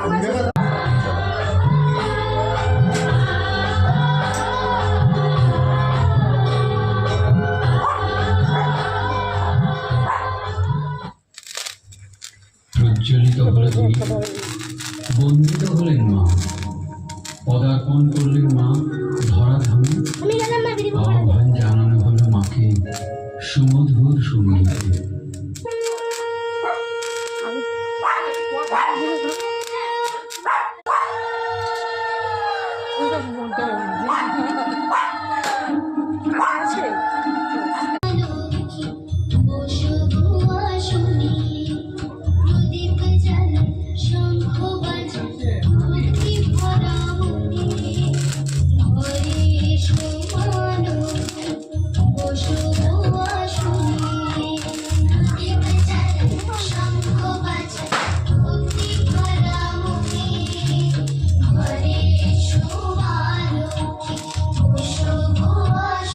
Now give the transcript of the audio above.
প্রজ্বলিত হলে তুমি বন্দিত হলেন মা, পদার্পণ করলেন মা ধরাধামে। আহ্বান জানানো হলো মাকে সুমধুর সঙ্গীতে।